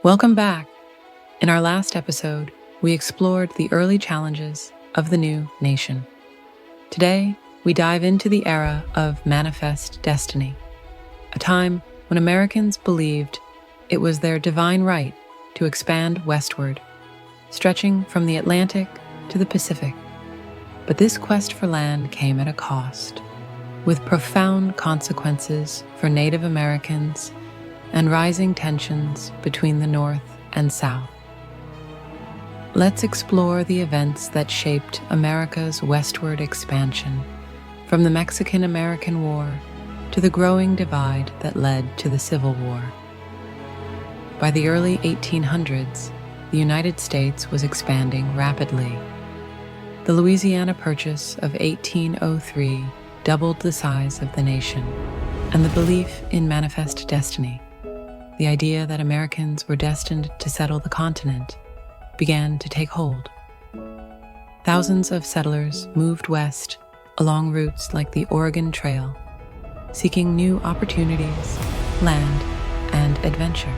Welcome back. In our last episode, we explored the early challenges of the new nation. Today, we dive into the era of manifest destiny, a time when Americans believed it was their divine right to expand westward, stretching from the Atlantic to the Pacific. But this quest for land came at a cost, with profound consequences for Native Americans and rising tensions between the North and South. Let's explore the events that shaped America's westward expansion, from the Mexican-American War to the growing divide that led to the Civil War. By the early 1800s, the United States was expanding rapidly. The Louisiana Purchase of 1803 doubled the size of the nation, and the belief in manifest destiny, the idea that Americans were destined to settle the continent, began to take hold. Thousands of settlers moved west along routes like the Oregon Trail, seeking new opportunities, land, and adventure.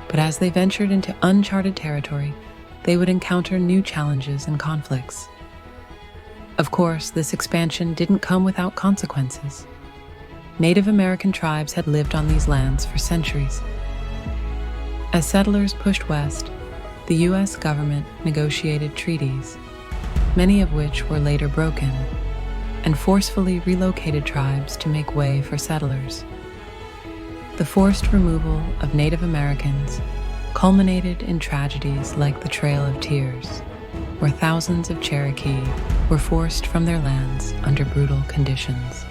But as they ventured into uncharted territory, they would encounter new challenges and conflicts. Of course, this expansion didn't come without consequences. Native American tribes had lived on these lands for centuries. As settlers pushed west, the U.S. government negotiated treaties, many of which were later broken, and forcefully relocated tribes to make way for settlers. The forced removal of Native Americans culminated in tragedies like the Trail of Tears, where thousands of Cherokee were forced from their lands under brutal conditions.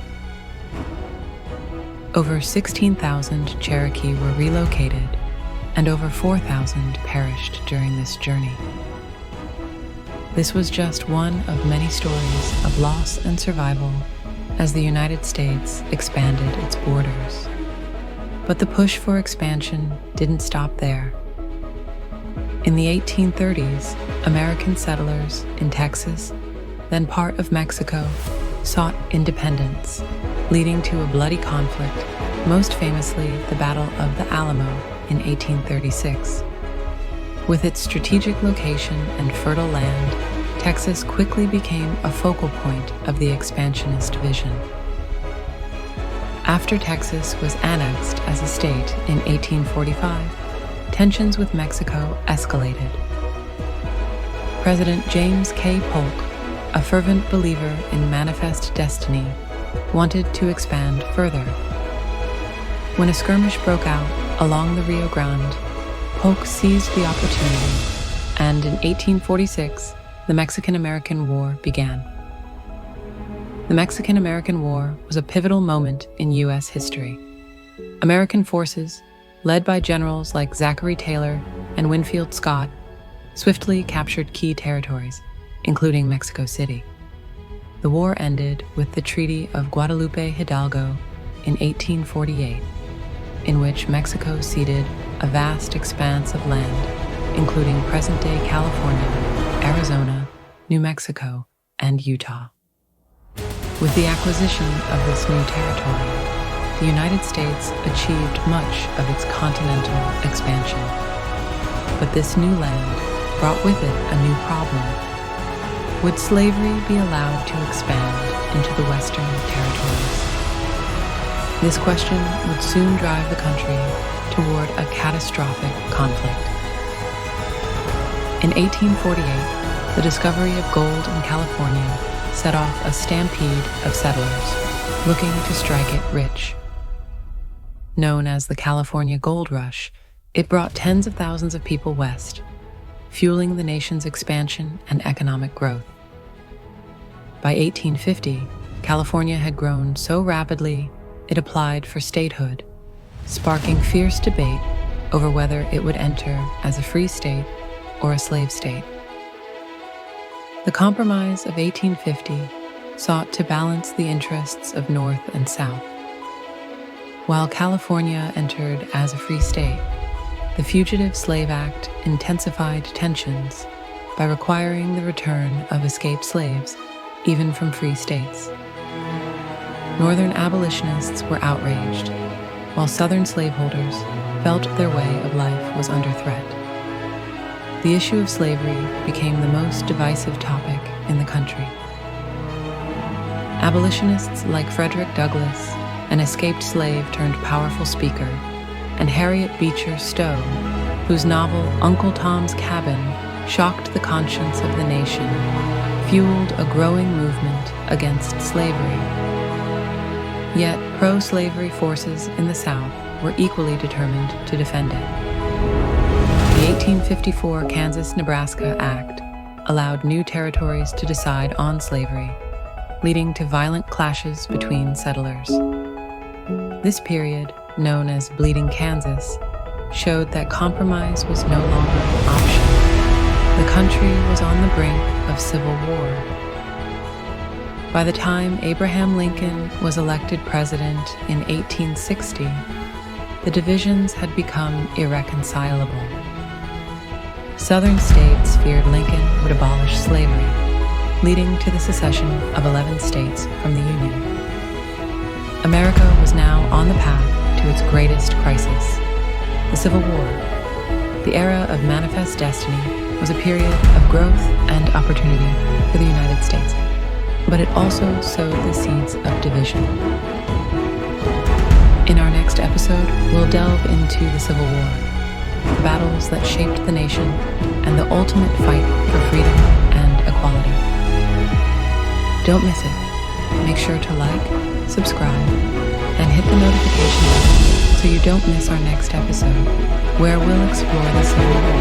Over 16,000 Cherokee were relocated, and over 4,000 perished during this journey. This was just one of many stories of loss and survival as the United States expanded its borders. But the push for expansion didn't stop there. In the 1830s, American settlers in Texas, then part of Mexico, sought independence, leading to a bloody conflict, most famously the Battle of the Alamo in 1836. With its strategic location and fertile land, Texas quickly became a focal point of the expansionist vision. After Texas was annexed as a state in 1845, tensions with Mexico escalated. President James K. Polk, a fervent believer in manifest destiny, wanted to expand further. When a skirmish broke out along the Rio Grande, Polk seized the opportunity, and in 1846, the Mexican-American War began. The Mexican-American War was a pivotal moment in U.S. history. American forces, led by generals like Zachary Taylor and Winfield Scott, swiftly captured key territories, including Mexico City. The war ended with the Treaty of Guadalupe Hidalgo in 1848, in which Mexico ceded a vast expanse of land, including present-day California, Arizona, New Mexico, and Utah. With the acquisition of this new territory, the United States achieved much of its continental expansion. But this new land brought with it a new problem. Would slavery be allowed to expand into the Western territories? This question would soon drive the country toward a catastrophic conflict. In 1848, the discovery of gold in California set off a stampede of settlers looking to strike it rich. Known as the California Gold Rush, it brought tens of thousands of people west, fueling the nation's expansion and economic growth. By 1850, California had grown so rapidly it applied for statehood, sparking fierce debate over whether it would enter as a free state or a slave state. The Compromise of 1850 sought to balance the interests of North and South. While California entered as a free state, the Fugitive Slave Act intensified tensions by requiring the return of escaped slaves, even from free states. Northern abolitionists were outraged, while Southern slaveholders, felt their way of life was under threat. The issue of slavery became the most divisive topic in the country. Abolitionists like Frederick Douglass, an escaped slave turned powerful speaker, and Harriet Beecher Stowe, whose novel Uncle Tom's Cabin shocked the conscience of the nation, fueled a growing movement against slavery. Yet pro-slavery forces in the South were equally determined to defend it. The 1854 Kansas-Nebraska Act allowed new territories to decide on slavery, leading to violent clashes between settlers. This period, known as Bleeding Kansas, showed that compromise was no longer an option. The country was on the brink of civil war. By the time Abraham Lincoln was elected president in 1860, the divisions had become irreconcilable. Southern states feared Lincoln would abolish slavery, leading to the secession of 11 states from the Union. America was now on the path to its greatest crisis, the Civil War. The era of manifest destiny was a period of growth and opportunity for the United States, but it also sowed the seeds of division. In our next episode, we'll delve into the Civil War, the battles that shaped the nation, and the ultimate fight for freedom and equality. Don't miss it. Make sure to like, subscribe, and hit the notification button so you don't miss our next episode, where we'll explore the Civil War.